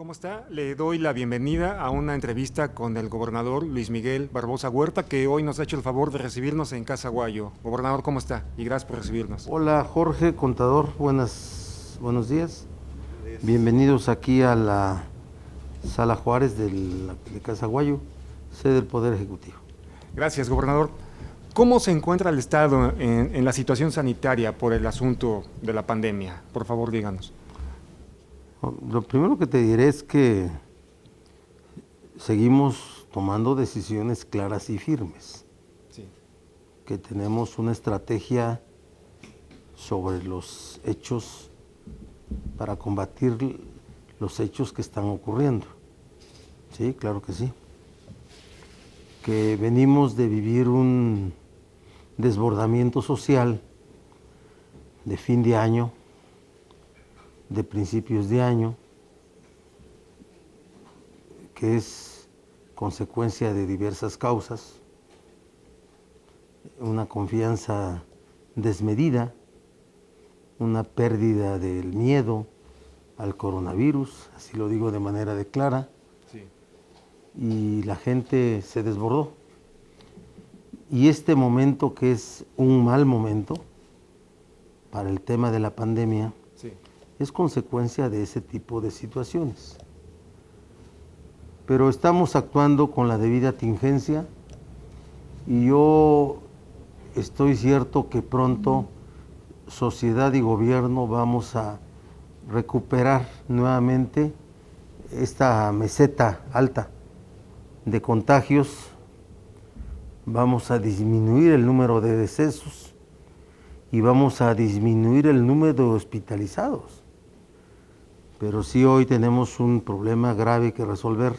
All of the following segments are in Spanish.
¿Cómo está? Le doy la bienvenida a una entrevista con el gobernador Luis Miguel Barbosa Huerta, que hoy nos ha hecho el favor de recibirnos en Casa Guayo. Gobernador, ¿cómo está? Y gracias por recibirnos. Hola Jorge, contador, buenos días. Bienvenidos aquí a la Sala Juárez de Casa Guayo, sede del Poder Ejecutivo. Gracias, gobernador. ¿Cómo se encuentra el Estado en la situación sanitaria por el asunto de la pandemia? Por favor, díganos. Lo primero que te diré es que seguimos tomando decisiones claras y firmes, Sí. que tenemos una estrategia sobre los hechos para combatir los hechos que están ocurriendo. Sí, claro que sí. Que venimos de vivir un desbordamiento social de fin de año, de principios de año, que es consecuencia de diversas causas, una confianza desmedida, una pérdida del miedo al coronavirus, así lo digo de manera clara, Sí. y la gente se desbordó. Y este momento, que es un mal momento para el tema de la pandemia, Sí. es consecuencia de ese tipo de situaciones. Pero estamos actuando con la debida tingencia y yo estoy cierto que pronto sociedad y gobierno vamos a recuperar nuevamente esta meseta alta de contagios, vamos a disminuir el número de decesos y vamos a disminuir el número de hospitalizados. Pero sí, hoy tenemos un problema grave que resolver,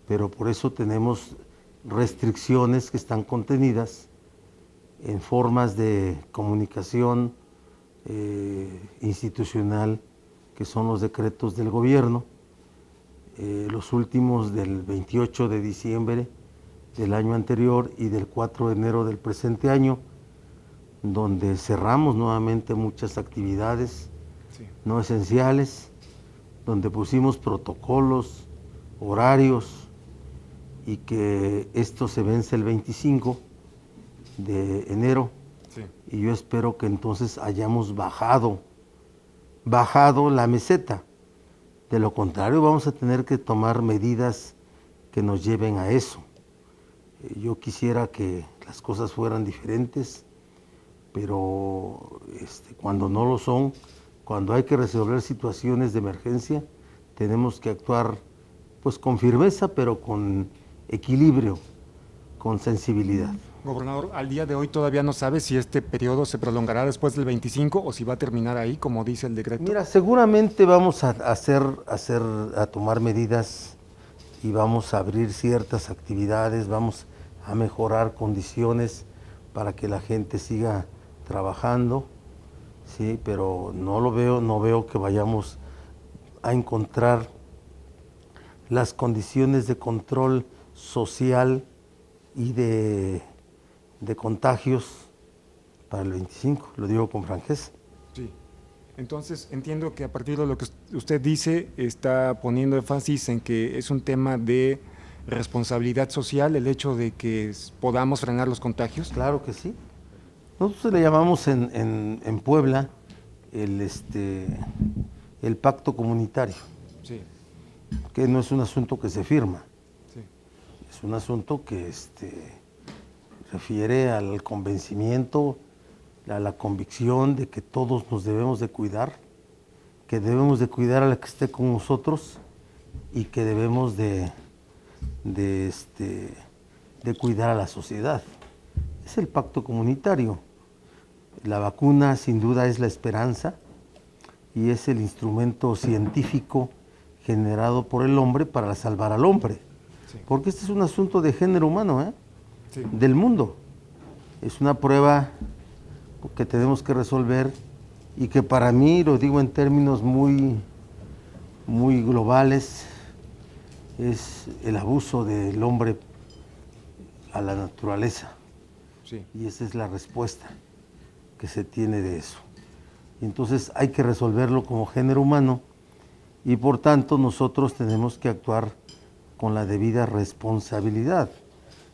pero por eso tenemos restricciones que están contenidas en formas de comunicación institucional, que son los decretos del gobierno, los últimos del 28 de diciembre del año anterior y del 4 de enero del presente año, donde cerramos nuevamente muchas actividades Sí. no esenciales, donde pusimos protocolos, horarios, y que esto se vence el 25 de enero. Sí. Y yo espero que entonces hayamos bajado la meseta. De lo contrario, vamos a tener que tomar medidas que nos lleven a eso. Yo quisiera que las cosas fueran diferentes, pero cuando no lo son, cuando hay que resolver situaciones de emergencia, tenemos que actuar pues con firmeza, pero con equilibrio, con sensibilidad. Gobernador, al día de hoy todavía no sabe si este periodo se prolongará después del 25 o si va a terminar ahí, como dice el decreto. Mira, seguramente vamos a tomar medidas y vamos a abrir ciertas actividades, vamos a mejorar condiciones para que la gente siga trabajando, sí, pero no veo que vayamos a encontrar las condiciones de control social y de contagios para el 25, lo digo con franqueza. Sí. Entonces, entiendo que a partir de lo que usted dice, está poniendo énfasis en que es un tema de responsabilidad social el hecho de que podamos frenar los contagios. Claro que sí. Nosotros le llamamos en Puebla el pacto comunitario, Sí. que no es un asunto que se firma, Sí. es un asunto que refiere al convencimiento, a la convicción de que todos nos debemos de cuidar, que debemos de cuidar a la que esté con nosotros y que debemos de cuidar a la sociedad. Es el pacto comunitario. La vacuna sin duda es la esperanza y es el instrumento científico generado por el hombre para salvar al hombre. Sí. Porque este es un asunto de género humano, Sí. del mundo. Es una prueba que tenemos que resolver y que para mí, lo digo en términos muy, muy globales, es el abuso del hombre a la naturaleza. Sí. Y esa es la respuesta que se tiene de eso. Y entonces hay que resolverlo como género humano y por tanto nosotros tenemos que actuar con la debida responsabilidad.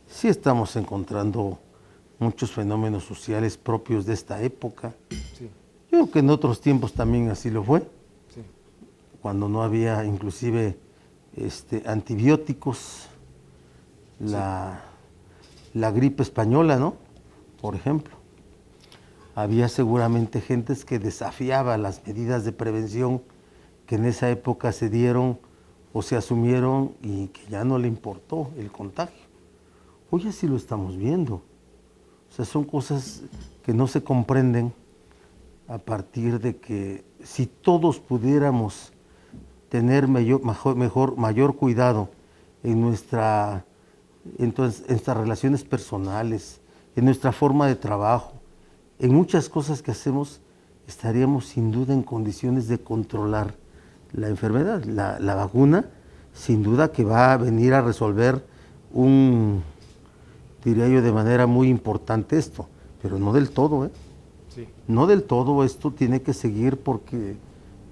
Sí estamos encontrando muchos fenómenos sociales propios de esta época. Sí, Yo creo que en otros tiempos también así lo fue, sí, cuando no había inclusive antibióticos, la gripe española, ¿no? Por ejemplo. Había seguramente gentes que desafiaba las medidas de prevención que en esa época se dieron o se asumieron y que ya no le importó el contagio. Hoy así lo estamos viendo. O sea, son cosas que no se comprenden a partir de que si todos pudiéramos tener mayor cuidado en nuestras relaciones personales, en nuestra forma de trabajo, en muchas cosas que hacemos, estaríamos sin duda en condiciones de controlar la enfermedad. La vacuna, sin duda que va a venir a resolver diría yo, de manera muy importante esto, pero no del todo, ¿eh? sí, No del todo, esto tiene que seguir porque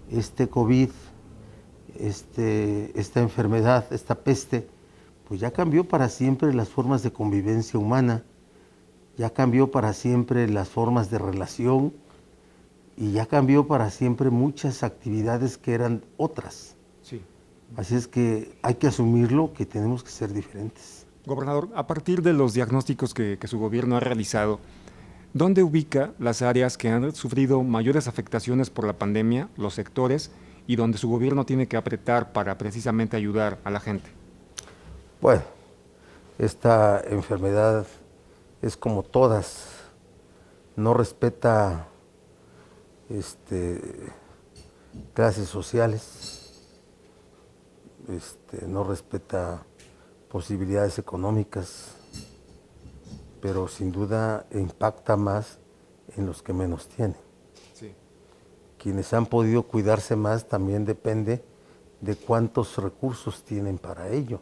este COVID, esta enfermedad, esta peste, pues ya cambió para siempre las formas de convivencia humana, ya cambió para siempre las formas de relación y ya cambió para siempre muchas actividades que eran otras. sí. Así es que hay que asumirlo, que tenemos que ser diferentes. Gobernador, a partir de los diagnósticos que su gobierno ha realizado, ¿dónde ubica las áreas que han sufrido mayores afectaciones por la pandemia, los sectores, y donde su gobierno tiene que apretar para precisamente ayudar a la gente? Bueno, esta enfermedad es como todas, no respeta clases sociales, no respeta posibilidades económicas, pero sin duda impacta más en los que menos tienen. Sí, Quienes han podido cuidarse más también depende de cuántos recursos tienen para ello.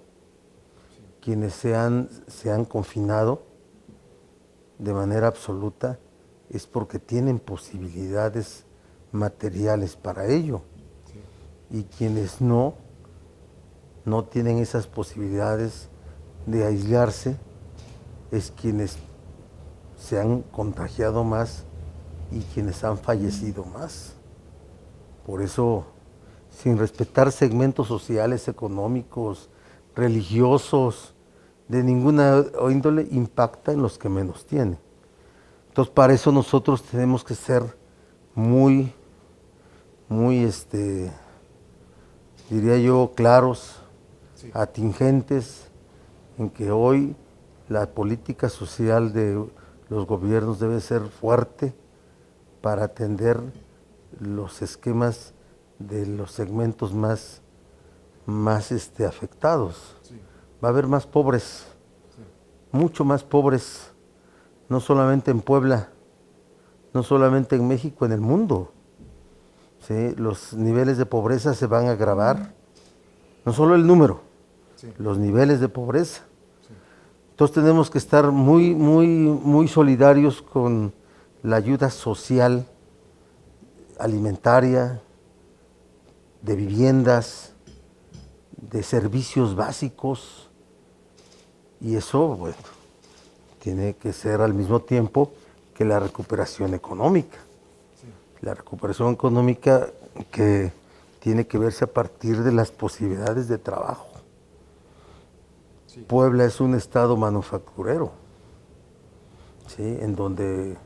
Quienes se han confinado de manera absoluta es porque tienen posibilidades materiales para ello. sí, Y quienes no tienen esas posibilidades de aislarse, es quienes se han contagiado más y quienes han fallecido más. Por eso, sin respetar segmentos sociales, económicos, religiosos, de ninguna índole, impacta en los que menos tienen. Entonces, para eso nosotros tenemos que ser muy, diría yo, claros, sí, atingentes, en que hoy la política social de los gobiernos debe ser fuerte para atender los esquemas de los segmentos más afectados. sí, Va a haber más pobres, sí, mucho más pobres, no solamente en Puebla, no solamente en México, en el mundo. ¿Sí? Los niveles de pobreza se van a agravar, no solo el número, sí, los niveles de pobreza. sí, Entonces tenemos que estar muy solidarios con la ayuda social, alimentaria, de viviendas, de servicios básicos, y eso, bueno, tiene que ser al mismo tiempo que la recuperación económica. sí, La recuperación económica que tiene que verse a partir de las posibilidades de trabajo. sí, Puebla es un estado manufacturero, ¿sí? En donde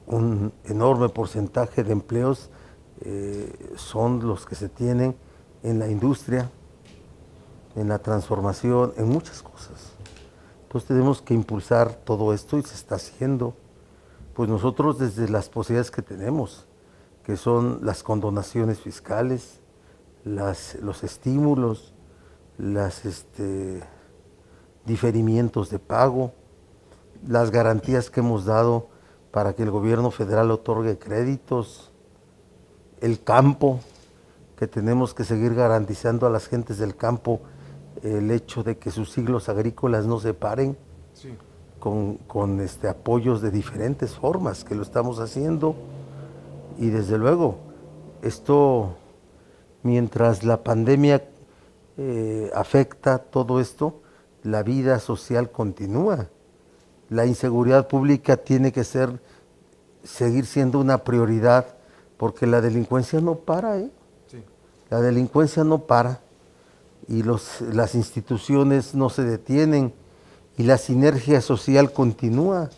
un enorme porcentaje de empleos son los que se tienen en la industria, en la transformación, en muchas cosas. Entonces tenemos que impulsar todo esto y se está haciendo. Pues nosotros desde las posibilidades que tenemos, que son las condonaciones fiscales, los estímulos, los diferimientos de pago, las garantías que hemos dado para que el gobierno federal otorgue créditos, el campo, que tenemos que seguir garantizando a las gentes del campo el hecho de que sus siglos agrícolas no se paren, sí, con apoyos de diferentes formas que lo estamos haciendo. Y desde luego, esto mientras la pandemia afecta todo esto, la vida social continúa. La inseguridad pública tiene que seguir siendo una prioridad, porque la delincuencia no para, ¿eh? Sí. La delincuencia no para, y las instituciones no se detienen, y la sinergia social continúa.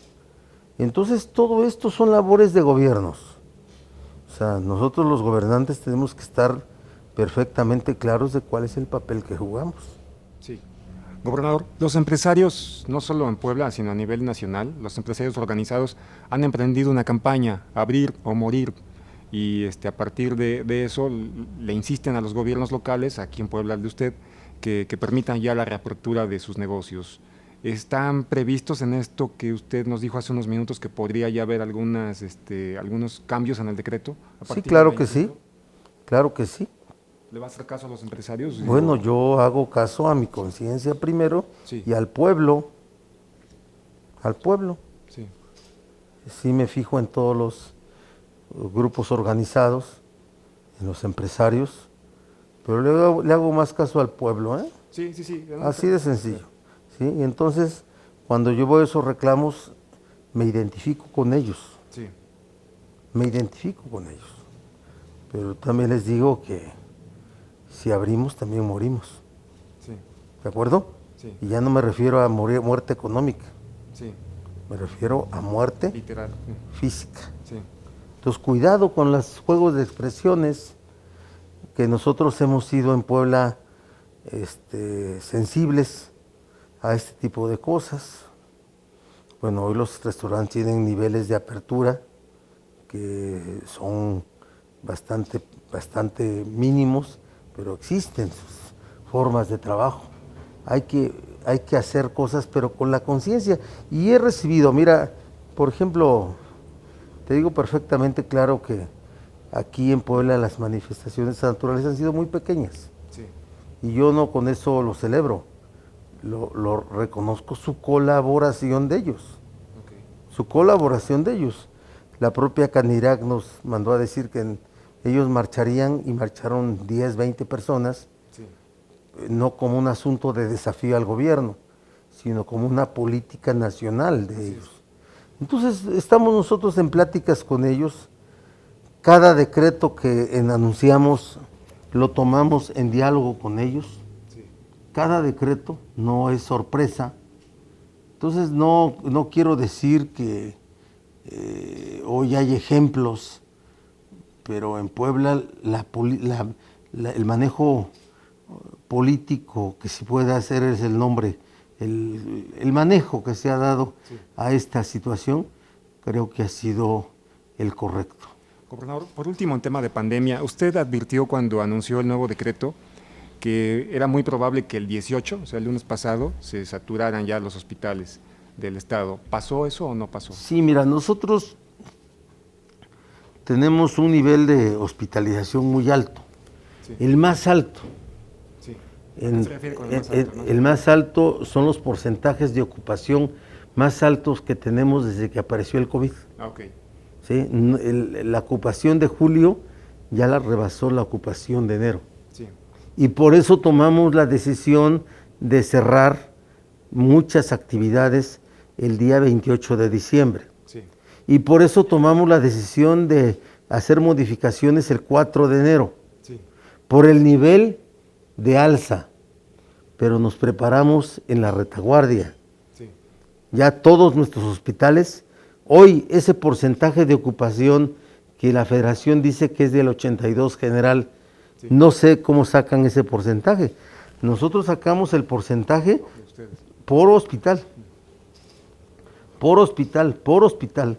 Entonces todo esto son labores de gobiernos. O sea, nosotros los gobernantes tenemos que estar perfectamente claros de cuál es el papel que jugamos. Sí. Gobernador, los empresarios, no solo en Puebla, sino a nivel nacional, los empresarios organizados han emprendido una campaña, abrir o morir, y a partir de eso le insisten a los gobiernos locales, aquí en Puebla el de usted, que permitan ya la reapertura de sus negocios. ¿Están previstos en esto que usted nos dijo hace unos minutos que podría ya haber algunos cambios en el decreto? Sí, claro que sí, claro que sí. ¿Le va a hacer caso a los empresarios? Bueno, yo hago caso a mi conciencia primero, sí, y al pueblo. Sí. Sí me fijo en todos los grupos organizados, en los empresarios, pero le hago más caso al pueblo, ¿eh? Sí, sí, sí. Así de sencillo. ¿Sí? Y entonces, cuando yo veo esos reclamos, me identifico con ellos. Sí. Me identifico con ellos. Pero también les digo que si abrimos, también morimos. Sí. ¿De acuerdo? Sí. Y ya no me refiero a muerte económica. Sí. Me refiero a muerte literal. física. Sí. Entonces, cuidado con los juegos de expresiones, que nosotros hemos sido en Puebla sensibles a este tipo de cosas. Bueno, hoy los restaurantes tienen niveles de apertura que son bastante mínimos, pero existen sus formas de trabajo. Hay que hacer cosas, pero con la conciencia. Y he recibido, mira, por ejemplo, te digo perfectamente claro que aquí en Puebla las manifestaciones naturales han sido muy pequeñas. Sí. Y yo no con eso lo celebro, lo reconozco su colaboración de ellos. Okay. Su colaboración de ellos. La propia Canirac nos mandó a decir que ellos marcharían, y marcharon 10, 20 personas, Sí. No como un asunto de desafío al gobierno, sino como una política nacional de ellos. Entonces estamos nosotros en pláticas con ellos. Cada decreto que anunciamos lo tomamos en diálogo con ellos. Sí. Cada decreto no es sorpresa. Entonces no quiero decir que hoy hay ejemplos, pero en Puebla el manejo político que se puede hacer es el nombre, el manejo que se ha dado a esta situación, creo que ha sido el correcto. Gobernador, por último, en tema de pandemia, usted advirtió cuando anunció el nuevo decreto que era muy probable que el 18, o sea, el lunes pasado, se saturaran ya los hospitales del estado. ¿Pasó eso o no pasó? Sí, mira, nosotros tenemos un nivel de hospitalización muy alto, Sí. el más alto. Sí. ¿A qué se refiere con el más alto, no? El más alto son los porcentajes de ocupación más altos que tenemos desde que apareció el COVID. Ah, ok. ¿Sí? La ocupación de julio ya la rebasó la ocupación de enero. Sí. Y por eso tomamos la decisión de cerrar muchas actividades el día 28 de diciembre. Sí. Y por eso tomamos la decisión de hacer modificaciones el 4 de enero, Sí. por el nivel de alza. Pero nos preparamos en la retaguardia. Sí. Ya todos nuestros hospitales, hoy ese porcentaje de ocupación que la federación dice que es del 82 general, Sí. no sé cómo sacan ese porcentaje. Nosotros sacamos el porcentaje Ustedes. por hospital. Por hospital, por hospital.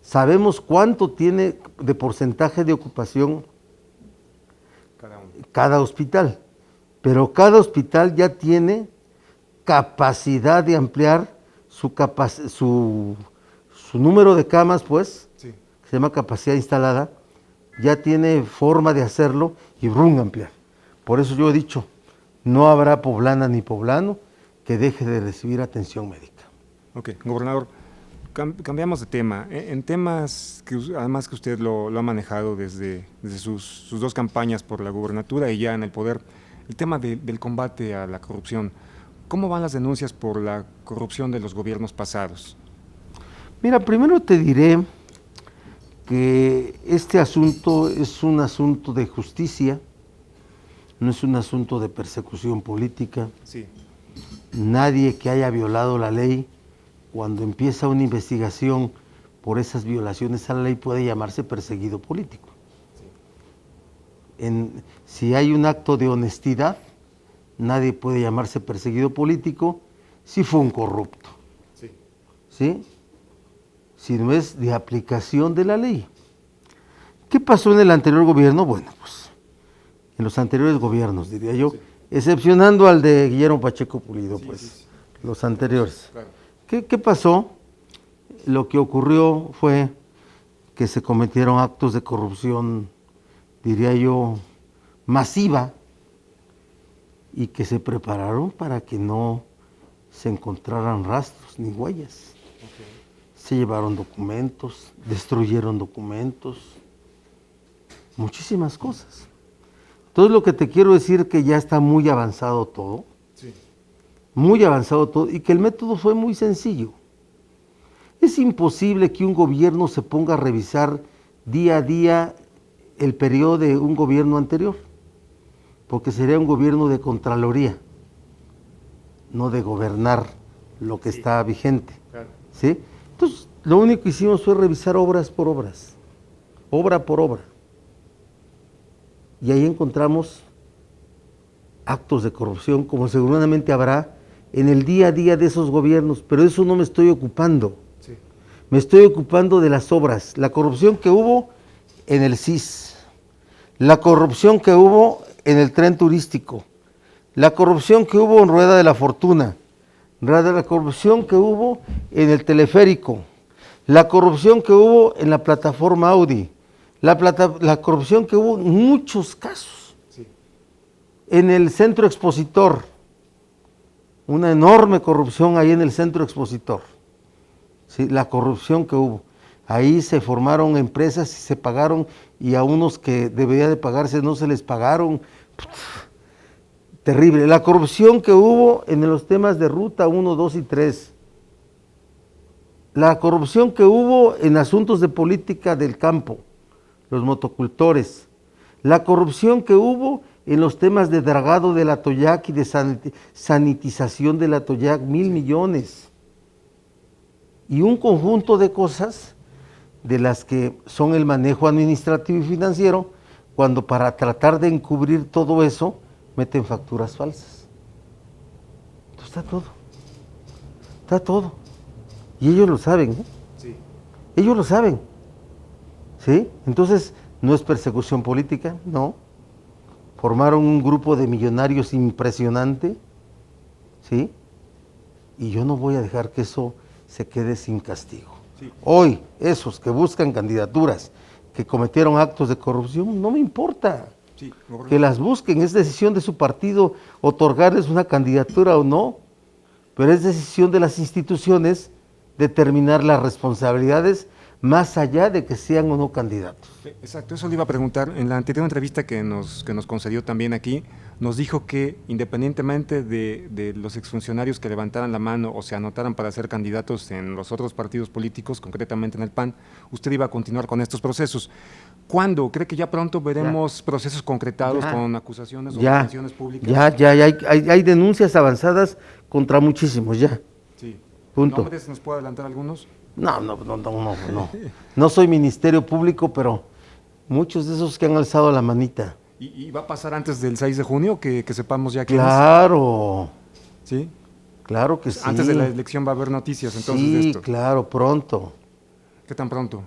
Sabemos cuánto tiene de porcentaje de ocupación Cada uno. cada hospital, pero cada hospital ya tiene capacidad de ampliar su número de camas, pues, Sí. que se llama capacidad instalada, ya tiene forma de hacerlo y ampliar. Por eso yo he dicho, no habrá poblana ni poblano que deje de recibir atención médica. Ok, gobernador, Cambiamos de tema. En temas que además que usted lo ha manejado desde sus dos campañas por la gubernatura y ya en el poder, el tema del combate a la corrupción. ¿Cómo van las denuncias por la corrupción de los gobiernos pasados? Mira, primero te diré que este asunto es un asunto de justicia, no es un asunto de persecución política. Sí. Nadie que haya violado la ley, cuando empieza una investigación por esas violaciones a la ley, puede llamarse perseguido político. Si hay un acto de honestidad, nadie puede llamarse perseguido político si fue un corrupto. Sí. ¿Sí? Si no es de aplicación de la ley. ¿Qué pasó en el anterior gobierno? Bueno, pues en los anteriores gobiernos, diría yo, sí, excepcionando al de Guillermo Pacheco Pulido, sí, pues, sí, sí, los anteriores. Claro. ¿Qué pasó? Lo que ocurrió fue que se cometieron actos de corrupción, diría yo, masiva, y que se prepararon para que no se encontraran rastros ni huellas. Okay. Se llevaron documentos, destruyeron documentos, muchísimas cosas. Entonces lo que te quiero decir es que ya está muy avanzado todo, sí, muy avanzado todo, y que el método fue muy sencillo. Es imposible que un gobierno se ponga a revisar día a día el periodo de un gobierno anterior, porque sería un gobierno de contraloría, no de gobernar lo que sí está vigente. Claro. ¿Sí? Entonces, lo único que hicimos fue revisar obras por obras, obra por obra. Y ahí encontramos actos de corrupción, como seguramente habrá en el día a día de esos gobiernos, pero de eso no me estoy ocupando. Sí. Me estoy ocupando de las obras, la corrupción que hubo en el CIS, la corrupción que hubo en el tren turístico, la corrupción que hubo en Rueda de la Fortuna, la corrupción que hubo en el teleférico, la corrupción que hubo en la plataforma Audi, la corrupción que hubo en muchos casos, sí, en el centro expositor, una enorme corrupción ahí en el centro expositor, ¿sí? La corrupción que hubo. Ahí se formaron empresas y se pagaron, y a unos que debería de pagarse no se les pagaron. Terrible. La corrupción que hubo en los temas de ruta 1, 2 y 3. La corrupción que hubo en asuntos de política del campo, los motocultores. La corrupción que hubo en los temas de dragado del Atoyac y de sanitización del Atoyac, 1,000 millones. Y un conjunto de cosas de las que son el manejo administrativo y financiero, cuando para tratar de encubrir todo eso, meten facturas falsas. Entonces está todo. Y ellos lo saben, ¿eh? Sí. Ellos lo saben, ¿sí? Entonces, no es persecución política, no. Formaron un grupo de millonarios impresionante, ¿sí? Y yo no voy a dejar que eso se quede sin castigo. Sí. Hoy, esos que buscan candidaturas, que cometieron actos de corrupción, no me importa. Sí, que las busquen, es decisión de su partido otorgarles una candidatura o no, pero es decisión de las instituciones determinar las responsabilidades más allá de que sean o no candidatos. Exacto, eso le iba a preguntar. En la anterior entrevista que nos concedió también aquí, nos dijo que independientemente de los exfuncionarios que levantaran la mano o se anotaran para ser candidatos en los otros partidos políticos, concretamente en el PAN, usted iba a continuar con estos procesos. ¿Cuándo? ¿Cree que ya pronto veremos procesos concretados con acusaciones o detenciones públicas? Ya hay denuncias avanzadas contra muchísimos, ya. Sí. Punto. ¿Nombres nos puede adelantar algunos? No. No soy Ministerio Público, pero muchos de esos que han alzado la manita. ¿Y va a pasar antes del 6 de junio que sepamos ya quién Claro. es? ¿Sí? Claro que sí. Antes de la elección va a haber noticias entonces de esto. Sí, claro, pronto. ¿Qué tan pronto?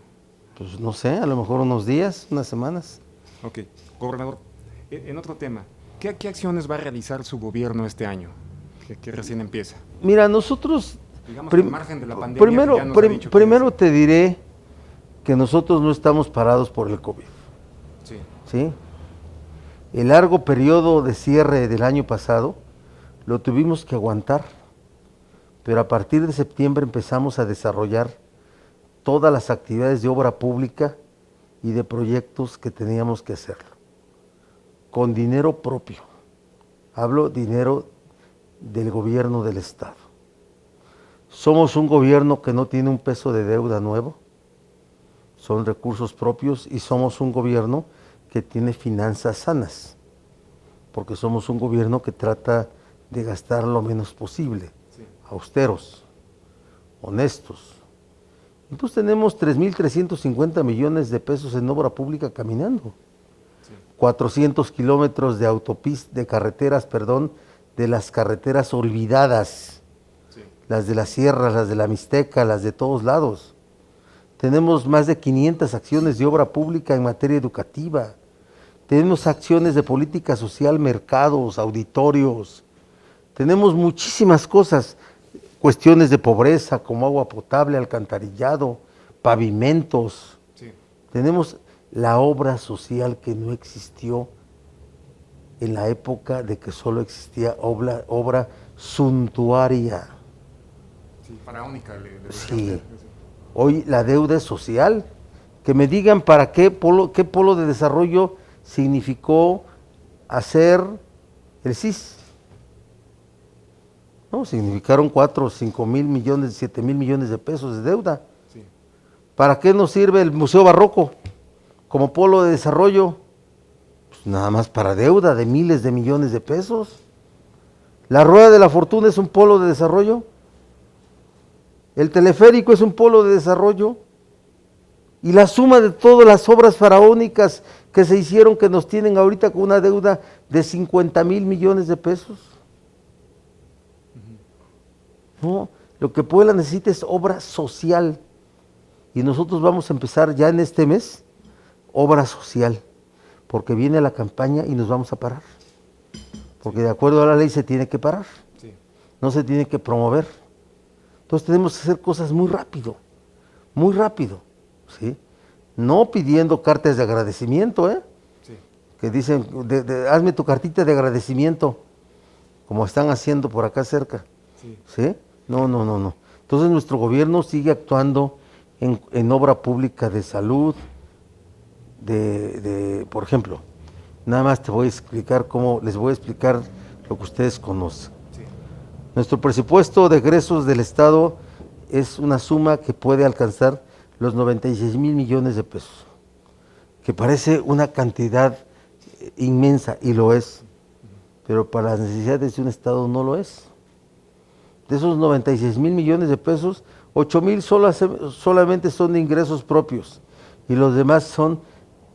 Pues no sé, a lo mejor unos días, unas semanas. Ok. Gobernador, en otro tema, ¿qué acciones va a realizar su gobierno este año, que recién empieza? Mira, nosotros... Digamos, al margen de la pandemia, primero te diré que nosotros no estamos parados por el COVID. Sí. ¿Sí? El largo periodo de cierre del año pasado lo tuvimos que aguantar, pero a partir de septiembre empezamos a desarrollar todas las actividades de obra pública y de proyectos que teníamos que hacerlo, con dinero propio. Hablo dinero del gobierno del Estado. Somos un gobierno que no tiene un peso de deuda nuevo, son recursos propios, y somos un gobierno que tiene finanzas sanas, porque somos un gobierno que trata de gastar lo menos posible, Sí. austeros, honestos. Entonces tenemos 3.350 millones de pesos en obra pública caminando. Sí. 400 kilómetros de autopistas, de las carreteras olvidadas, Sí. las de las sierras, las de la Mixteca, las de todos lados. Tenemos más de 500 acciones de obra pública en materia educativa. Tenemos acciones de política social, mercados, auditorios. Tenemos muchísimas cosas, cuestiones de pobreza como agua potable, alcantarillado, pavimentos. Sí. Tenemos la obra social que no existió en la época de que solo existía obra suntuaria. Sí, faraónica. Sí. Hoy la deuda es social. Que me digan para qué polo de desarrollo significó hacer el CIS. No, significaron 4, 5 mil millones, 7 mil millones de pesos de deuda. Sí. ¿Para qué nos sirve el Museo Barroco como polo de desarrollo? Pues nada más para deuda de miles de millones de pesos. ¿La Rueda de la Fortuna es un polo de desarrollo? ¿El teleférico es un polo de desarrollo? Y la suma de todas las obras faraónicas que se hicieron, que nos tienen ahorita con una deuda de 50 mil millones de pesos. No, lo que Puebla necesita es obra social. Y nosotros vamos a empezar ya en este mes, obra social, porque viene la campaña y nos vamos a parar. Porque de acuerdo a la ley se tiene que parar, Sí. no se tiene que promover. Entonces tenemos que hacer cosas muy rápido, ¿sí? No pidiendo cartas de agradecimiento, Sí. que dicen, hazme tu cartita de agradecimiento, como están haciendo por acá cerca. Sí. ¿Sí? No. Entonces nuestro gobierno sigue actuando en obra pública de salud, por ejemplo, nada más te voy a explicar les voy a explicar lo que ustedes conocen. Sí. Nuestro presupuesto de egresos del Estado es una suma que puede alcanzar los 96 mil millones de pesos, que parece una cantidad inmensa, y lo es, pero para las necesidades de un Estado no lo es. De esos 96 mil millones de pesos, 8 mil solamente son de ingresos propios y los demás son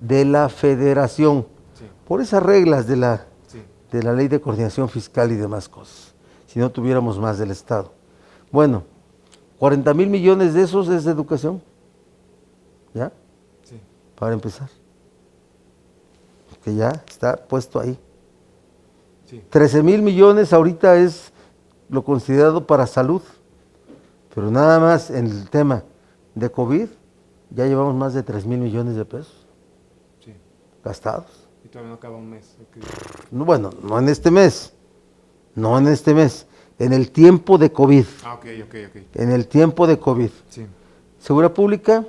de la Federación, Sí. por esas reglas de la Sí. Ley de Coordinación Fiscal y demás cosas, si no tuviéramos más del Estado. Bueno, 40 mil millones de esos es de educación, ¿ya? Sí. Para empezar, que ya está puesto ahí. Sí. 13 mil millones ahorita es lo considerado para salud, pero nada más en el tema de COVID ya llevamos más de 3 mil millones de pesos Sí. gastados. Y todavía no acaba un mes. Ok. No, bueno, no en este mes, en el tiempo de COVID, Ok. en el tiempo de COVID. Sí. Seguridad Pública,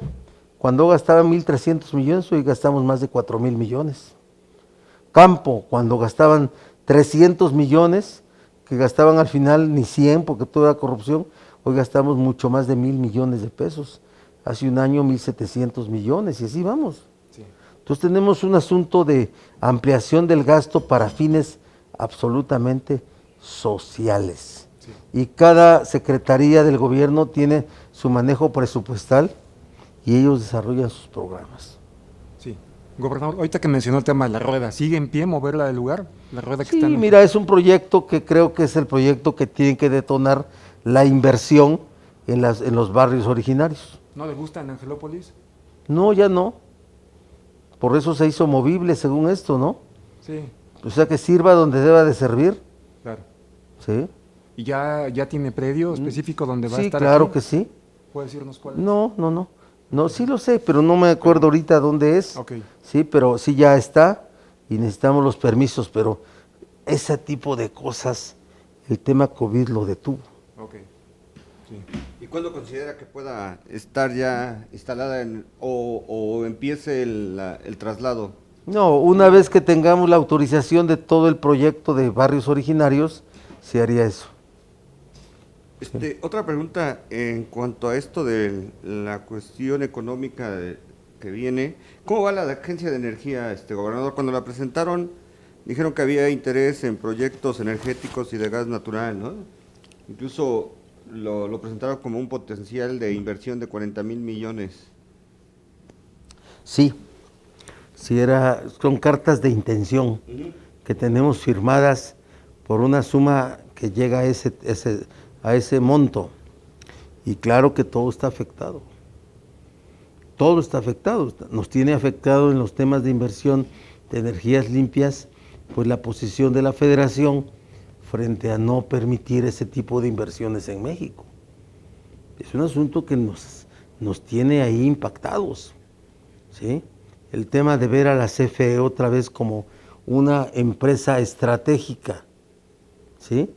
cuando gastaba 1.300 millones, hoy gastamos más de 4 mil millones. Campo, cuando gastaban 300 millones, que gastaban al final ni 100 porque toda era corrupción, hoy gastamos mucho más de 1.000 millones de pesos. Hace un año 1.700 millones y así vamos. Sí. Entonces tenemos un asunto de ampliación del gasto para fines absolutamente sociales. Sí. Y cada secretaría del gobierno tiene su manejo presupuestal y ellos desarrollan sus programas. Sí. Gobernador, ahorita que mencionó el tema de la rueda, ¿sigue en pie moverla del lugar? La rueda que Sí, está en... mira, es un proyecto que creo que es el proyecto que tiene que detonar la inversión en los barrios originarios. ¿No le gusta en Angelópolis? No, ya no. Por eso se hizo movible según esto, ¿no? Sí, O sea, que sirva donde deba de servir. claro. ¿Sí? ¿Y ya tiene predio específico donde va a Sí, estar claro aquí? que sí. ¿Puede decirnos cuál es? No. No, sí lo sé, pero no me acuerdo ahorita dónde es. Ok. Sí, pero sí ya está y necesitamos los permisos, pero ese tipo de cosas, el tema COVID lo detuvo. Ok. Sí. ¿Y cuándo considera que pueda estar ya instalada o empiece el traslado? No, una vez que tengamos la autorización de todo el proyecto de barrios originarios, se haría eso. Otra pregunta en cuanto a esto de la cuestión económica que viene. ¿Cómo va la Agencia de Energía, gobernador? Cuando la presentaron, dijeron que había interés en proyectos energéticos y de gas natural, ¿no? Incluso lo presentaron como un potencial de inversión de 40,000 millones. Sí, sí son cartas de intención que tenemos firmadas por una suma que llega a ese monto. Y claro que todo está afectado. Todo está afectado. Nos tiene afectado en los temas de inversión de energías limpias, pues la posición de la Federación frente a no permitir ese tipo de inversiones en México. Es un asunto que nos tiene ahí impactados, ¿sí? El tema de ver a la CFE otra vez como una empresa estratégica, ¿sí?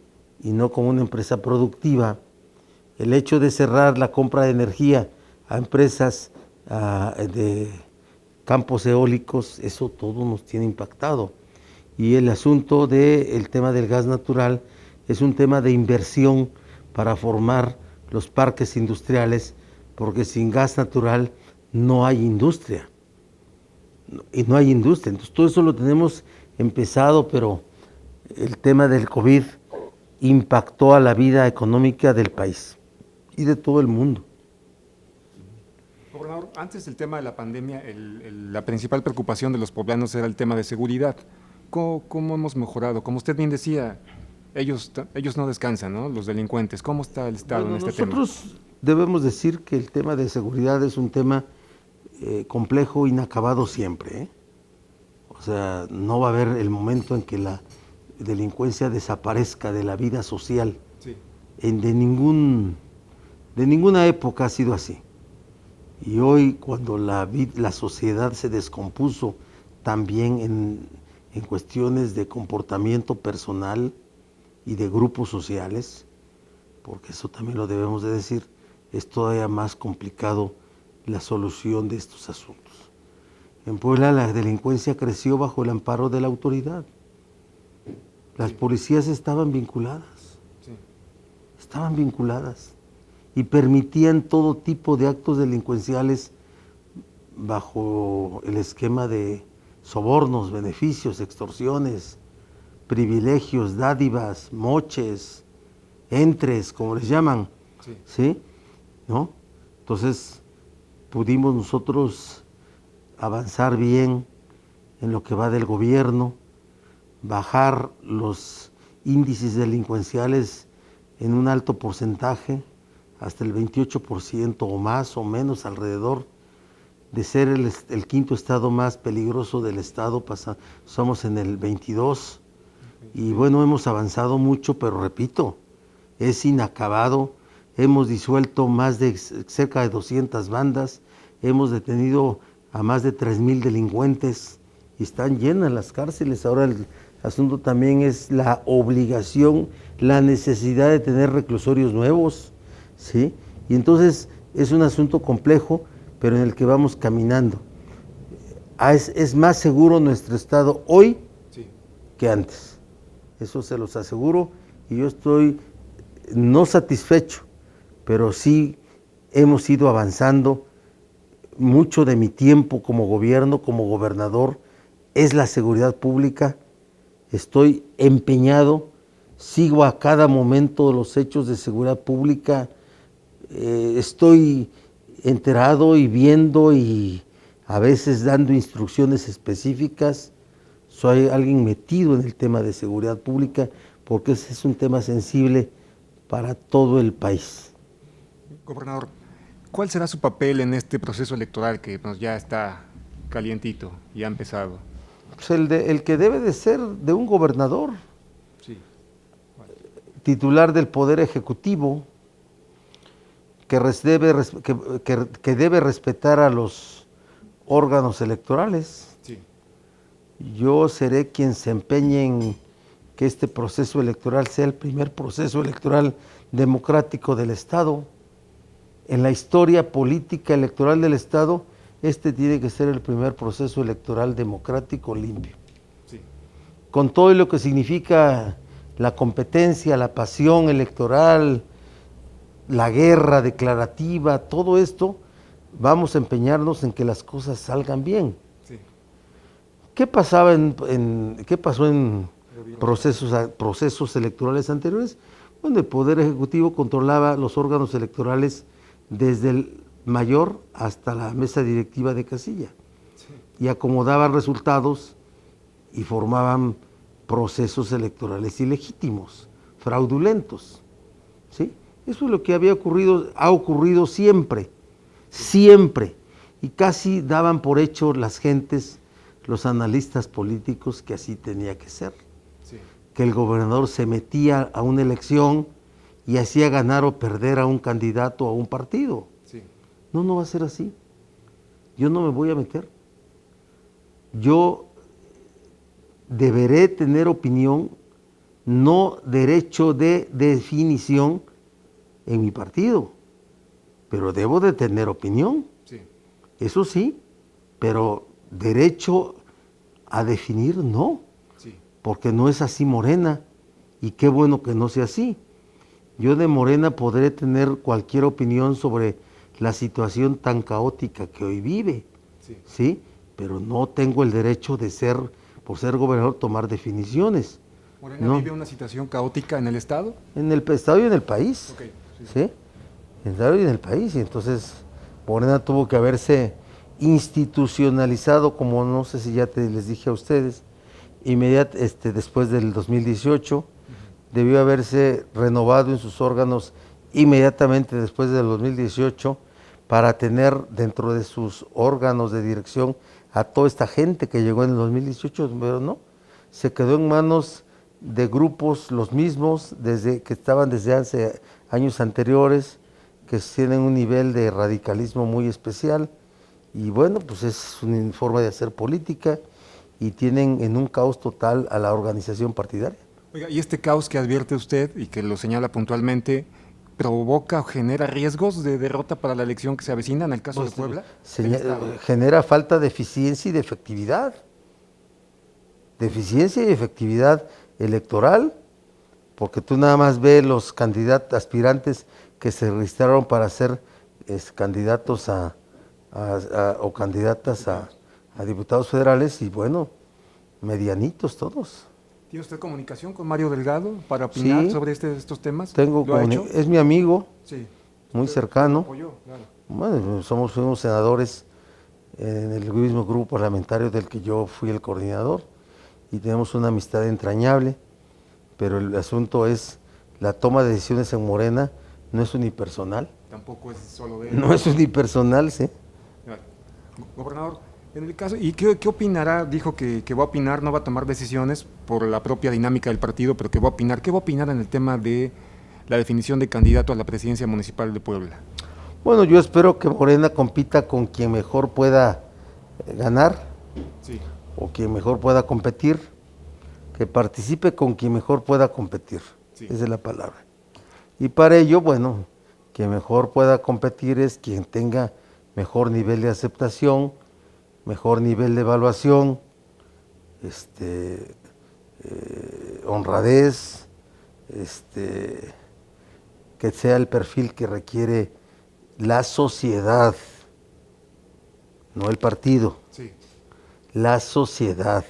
Y no como una empresa productiva. El hecho de cerrar la compra de energía a empresas de campos eólicos, eso todo nos tiene impactado. Y el asunto del tema del gas natural es un tema de inversión para formar los parques industriales, porque sin gas natural no hay industria. Y no hay industria. Entonces todo eso lo tenemos empezado, pero el tema del COVID impactó a la vida económica del país y de todo el mundo. Gobernador, antes del tema de la pandemia, la principal preocupación de los poblanos era el tema de seguridad. ¿Cómo hemos mejorado? Como usted bien decía, ellos no descansan, ¿no? Los delincuentes. ¿Cómo está el Estado en este tema? Nosotros debemos decir que el tema de seguridad es un tema complejo, inacabado siempre, ¿eh? O sea, no va a haber el momento en que la delincuencia desaparezca de la vida social. Sí. De ninguna época ha sido así. Y hoy, cuando la sociedad se descompuso también en cuestiones de comportamiento personal y de grupos sociales, porque eso también lo debemos de decir, es todavía más complicado la solución de estos asuntos. En Puebla la delincuencia creció bajo el amparo de la autoridad. Las policías estaban vinculadas, estaban vinculadas y permitían todo tipo de actos delincuenciales bajo el esquema de sobornos, beneficios, extorsiones, privilegios, dádivas, moches, entres, como les llaman, ¿sí? ¿No? Entonces pudimos nosotros avanzar bien en lo que va del gobierno, bajar los índices delincuenciales en un alto porcentaje, hasta el 28% o más o menos alrededor. De ser el quinto estado más peligroso del estado, somos en el 22. Y bueno, hemos avanzado mucho, pero repito, es inacabado. Hemos disuelto cerca de 200 bandas, hemos detenido a más de 3,000 delincuentes y están llenas las cárceles. Ahora el asunto también es la obligación, la necesidad de tener reclusorios nuevos, ¿sí? Y entonces es un asunto complejo, pero en el que vamos caminando. Es más seguro nuestro estado hoy que antes. Eso se los aseguro, y yo estoy no satisfecho, pero sí hemos ido avanzando. Mucho de mi tiempo como gobierno, como gobernador, es la seguridad pública. Estoy empeñado, sigo a cada momento los hechos de seguridad pública, estoy enterado y viendo y a veces dando instrucciones específicas. Soy alguien metido en el tema de seguridad pública porque ese es un tema sensible para todo el país. Gobernador, ¿cuál será su papel en este proceso electoral que ya está calientito y ha empezado? Pues el que debe de ser de un gobernador, titular del Poder Ejecutivo, que debe respetar a los órganos electorales. Yo seré quien se empeñe que este proceso electoral sea el primer proceso electoral democrático del Estado. En la historia política electoral del Estado, este tiene que ser el primer proceso electoral democrático limpio. Sí. Con todo lo que significa la competencia, la pasión electoral, la guerra declarativa, todo esto, vamos a empeñarnos en que las cosas salgan bien. Sí. ¿Qué pasó en procesos electorales anteriores? Donde el Poder Ejecutivo controlaba los órganos electorales desde el mayor hasta la mesa directiva de casilla, sí, y acomodaban resultados y formaban procesos electorales ilegítimos, fraudulentos, ¿sí? Eso es lo que ha ocurrido siempre, siempre, y casi daban por hecho las gentes, los analistas políticos, que así tenía que ser, sí, que el gobernador se metía a una elección y hacía ganar o perder a un candidato o a un partido. Sí. No va a ser así. Yo no me voy a meter. Yo deberé tener opinión, no derecho de definición en mi partido, pero debo de tener opinión. Sí. Eso sí, pero derecho a definir no, sí, porque no es así Morena, y qué bueno que no sea así. Yo de Morena podré tener cualquier opinión sobre la situación tan caótica que hoy vive, sí, ¿sí? Pero no tengo el derecho de por ser gobernador, tomar definiciones. ¿Morena ¿no? vive una situación caótica en el Estado? En el Estado y en el país, okay, sí, ¿sí? En el Estado y en el país, y entonces Morena tuvo que haberse institucionalizado, como no sé si ya les dije a ustedes, después del 2018, debió haberse renovado en sus órganos inmediatamente después del 2018 para tener dentro de sus órganos de dirección a toda esta gente que llegó en el 2018, pero no, se quedó en manos de grupos los mismos que estaban desde hace años anteriores, que tienen un nivel de radicalismo muy especial, y bueno, pues es una forma de hacer política, y tienen en un caos total a la organización partidaria. Oiga, y este caos que advierte usted y que lo señala puntualmente, ¿provoca o genera riesgos de derrota para la elección que se avecina en el caso de Puebla? Genera falta de eficiencia y de efectividad. De eficiencia y efectividad electoral, porque tú nada más ves los candidatos, aspirantes que se registraron para ser candidatos o candidatas a diputados federales, y bueno, medianitos todos. ¿Tiene usted comunicación con Mario Delgado para opinar sí, sobre estos temas? Es mi amigo, sí, muy cercano. Apoyó, claro. Bueno, fuimos senadores en el mismo grupo parlamentario del que yo fui el coordinador, y tenemos una amistad entrañable, pero el asunto es, la toma de decisiones en Morena no es unipersonal. Tampoco es solo de él. No es unipersonal, sí. Gobernador, en el caso, ¿y qué opinará? Dijo que va a opinar, no va a tomar decisiones por la propia dinámica del partido, pero que va a opinar. ¿Qué va a opinar en el tema de la definición de candidato a la presidencia municipal de Puebla? Bueno, yo espero que Morena compita con quien mejor pueda ganar, sí, o quien mejor pueda competir, que participe con quien mejor pueda competir, sí, esa es la palabra. Y para ello, bueno, quien mejor pueda competir es quien tenga mejor nivel de aceptación, mejor nivel de evaluación, honradez, que sea el perfil que requiere la sociedad, no el partido, sí, la sociedad,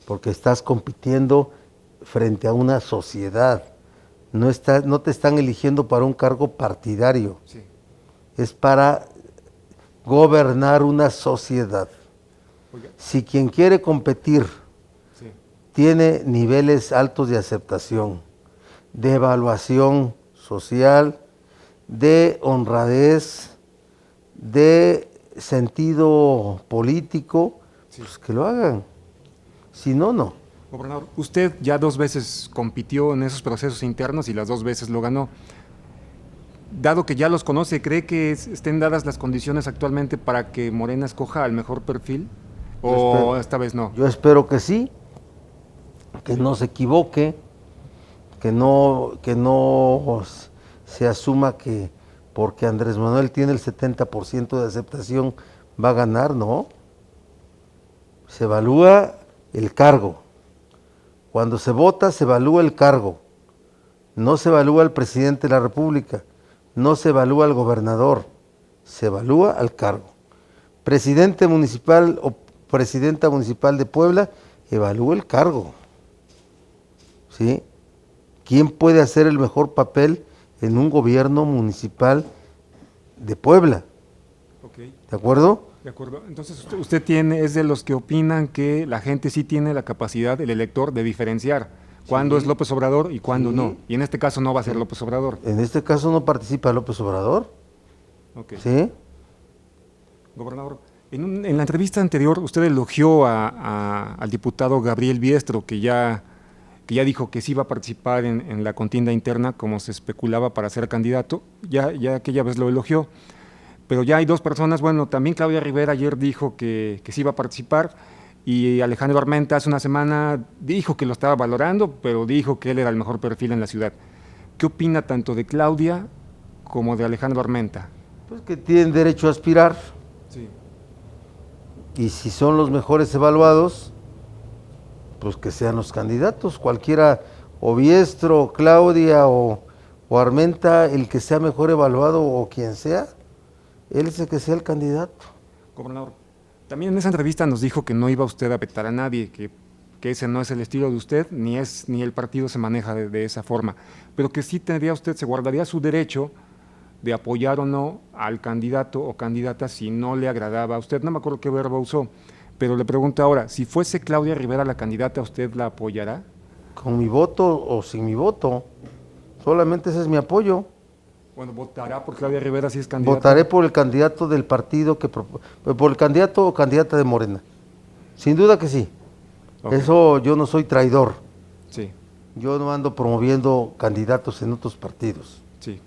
porque estás compitiendo frente a una sociedad, no te están eligiendo para un cargo partidario, sí, es para gobernar una sociedad. Oiga. Si quien quiere competir sí, tiene niveles altos de aceptación, de evaluación social, de honradez, de sentido político, sí, pues que lo hagan. Si no, no. Gobernador, usted ya 2 veces compitió en esos procesos internos y las 2 veces lo ganó. Dado que ya los conoce, ¿cree que estén dadas las condiciones actualmente para que Morena escoja al mejor perfil? ¿O esta vez no? Yo espero que sí. que no se equivoque, que no se asuma que porque Andrés Manuel tiene el 70% de aceptación va a ganar, no. Se evalúa el cargo. Cuando se vota, se evalúa el cargo. No se evalúa al presidente de la República, no se evalúa al gobernador, se evalúa al cargo. Presidente municipal o presidenta municipal de Puebla, evalúa el cargo. ¿Sí? ¿Quién puede hacer el mejor papel en un gobierno municipal de Puebla? Okay. ¿De acuerdo? De acuerdo. Entonces usted es de los que opinan que la gente sí tiene la capacidad, el elector, de diferenciar cuándo es López Obrador y cuándo no. Y en este caso no va a ser López Obrador. En este caso no participa López Obrador. Okay. ¿Sí? Gobernador, en la entrevista anterior usted elogió al diputado Gabriel Biestro, que ya dijo que sí iba a participar en la contienda interna, como se especulaba, para ser candidato. Ya aquella vez lo elogió. Pero ya hay dos personas, bueno, también Claudia Rivera ayer dijo que sí iba a participar, y Alejandro Armenta hace una semana dijo que lo estaba valorando, pero dijo que él era el mejor perfil en la ciudad. ¿Qué opina tanto de Claudia como de Alejandro Armenta? Pues que tienen derecho a aspirar. Sí. Y si son los mejores evaluados, pues que sean los candidatos, cualquiera, o Biestro, Claudia o Armenta, el que sea mejor evaluado o quien sea, él es el que sea el candidato. Gobernador, también en esa entrevista nos dijo que no iba usted a vetar a nadie, que ese no es el estilo de usted, ni el partido se maneja de esa forma, pero que sí tendría usted, se guardaría su derecho de apoyar o no al candidato o candidata si no le agradaba a usted. No me acuerdo qué verbo usó, pero le pregunto ahora, si fuese Claudia Rivera la candidata, ¿usted la apoyará? Con mi voto o sin mi voto, solamente ese es mi apoyo. Bueno, ¿votará por Claudia Rivera si es candidata? Votaré por el candidato del partido, por el candidato o candidata de Morena. Sin duda que sí. Okay. Eso, yo no soy traidor. Sí. Yo no ando promoviendo candidatos en otros partidos. Sí.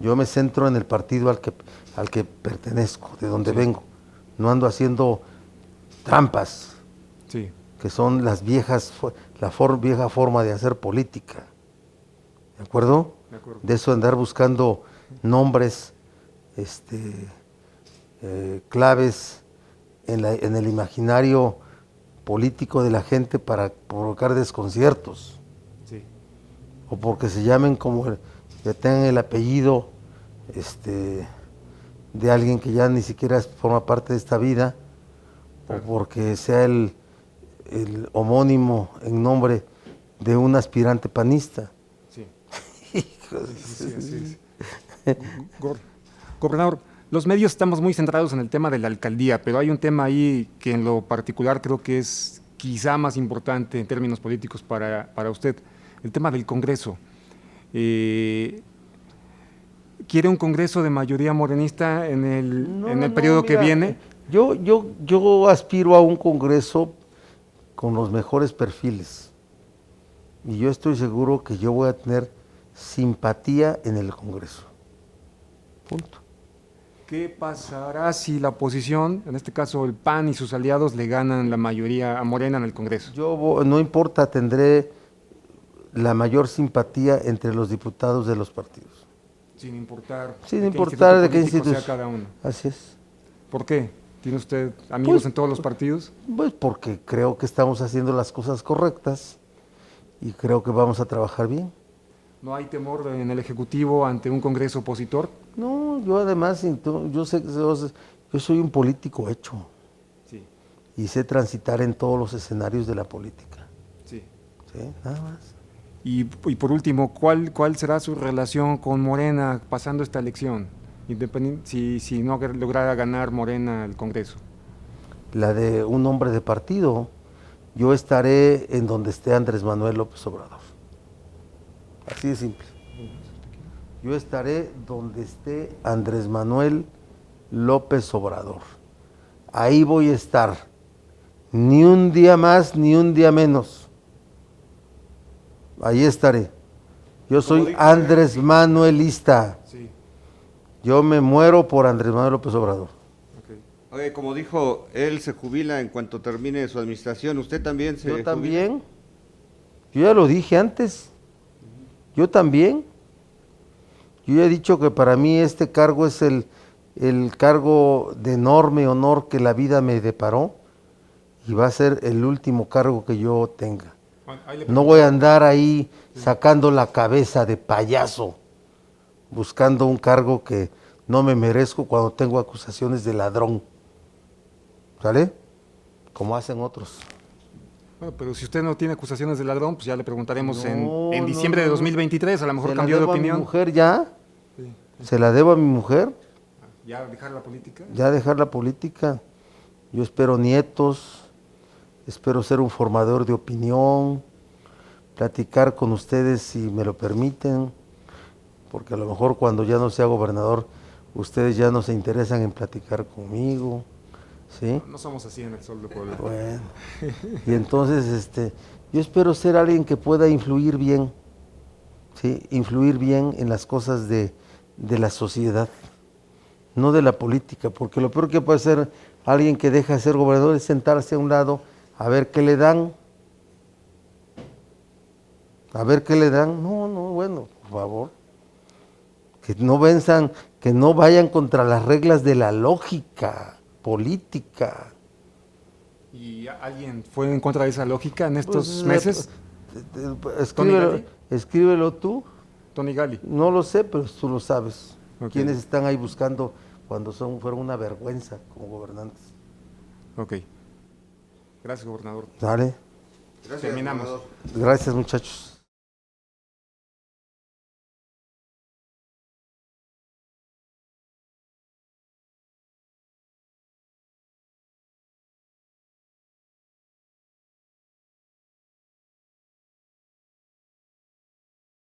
Yo me centro en el partido al que pertenezco, de donde vengo. No ando haciendo trampas, que son las vieja forma de hacer política. ¿De acuerdo? De acuerdo. De eso andar buscando nombres claves en el imaginario político de la gente para provocar desconciertos. Sí. O porque se llamen que tengan el apellido de alguien que ya ni siquiera forma parte de esta vida, o porque sea el homónimo en nombre de un aspirante panista. Sí. Sí. Gobernador, los medios estamos muy centrados en el tema de la alcaldía, pero hay un tema ahí que en lo particular creo que es quizá más importante en términos políticos para usted, el tema del Congreso. ¿Quiere un Congreso de mayoría morenista en el periodo que viene? Yo aspiro a un Congreso con los mejores perfiles, y yo estoy seguro que yo voy a tener simpatía en el Congreso. Punto. ¿Qué pasará si la oposición, en este caso el PAN y sus aliados, le ganan la mayoría a Morena en el Congreso? No importa, tendré la mayor simpatía entre los diputados de los partidos. Sin importar de qué instituto sea cada uno. Así es. ¿Por qué? ¿Tiene usted amigos en todos los partidos? Pues porque creo que estamos haciendo las cosas correctas y creo que vamos a trabajar bien. ¿No hay temor en el Ejecutivo ante un Congreso opositor? No, yo además, yo soy un político hecho. Sí. Y sé transitar en todos los escenarios de la política. Sí. Sí, nada más. Y por último, ¿cuál será su relación con Morena pasando esta elección? Si no lograra ganar Morena el Congreso. La de un hombre de partido. Yo estaré en donde esté Andrés Manuel López Obrador. Así de simple. Yo estaré donde esté Andrés Manuel López Obrador. Ahí voy a estar. Ni un día más, ni un día menos. Ahí estaré. Yo soy Andrés Manuelista. Sí. Yo me muero por Andrés Manuel López Obrador. Okay. Oye, como dijo, él se jubila en cuanto termine su administración. ¿Usted también se Yo también. Yo ya lo dije antes. Yo también. Yo ya he dicho que para mí este cargo es el cargo de enorme honor que la vida me deparó y va a ser el último cargo que yo tenga. Bueno, ahí le No voy a andar ahí sacando la cabeza de payaso, buscando un cargo que no me merezco cuando tengo acusaciones de ladrón. ¿Sale? Como hacen otros. Bueno, pero si usted no tiene acusaciones de ladrón, pues ya le preguntaremos No, en no, diciembre de no. 2023, a lo mejor ¿Se la cambió de debo a mi opinión. mujer ya? Sí. ¿Se la debo a mi mujer? ¿Ya dejar la política? Ya dejar la política. Yo espero nietos, espero ser un formador de opinión, platicar con ustedes si me lo permiten, porque a lo mejor cuando ya no sea gobernador, ustedes ya no se interesan en platicar conmigo, ¿sí? No somos así en el Sol de Puebla. Bueno, y entonces yo espero ser alguien que pueda influir bien, ¿sí? Influir bien en las cosas de la sociedad, no de la política, porque lo peor que puede hacer alguien que deja de ser gobernador es sentarse a un lado a ver qué le dan. A ver qué le dan. No, bueno, por favor. Que no venzan, que no vayan contra las reglas de la lógica política. ¿Y alguien fue en contra de esa lógica en estos Pues, meses? Escríbelo, Gali? escríbelo tú. Tony Gali. No lo sé, pero tú lo sabes. Ok. ¿Quiénes están ahí buscando cuando fueron una vergüenza como gobernantes? Ok. Gracias, gobernador. Dale. Gracias, Terminamos. gobernador. Gracias, muchachos.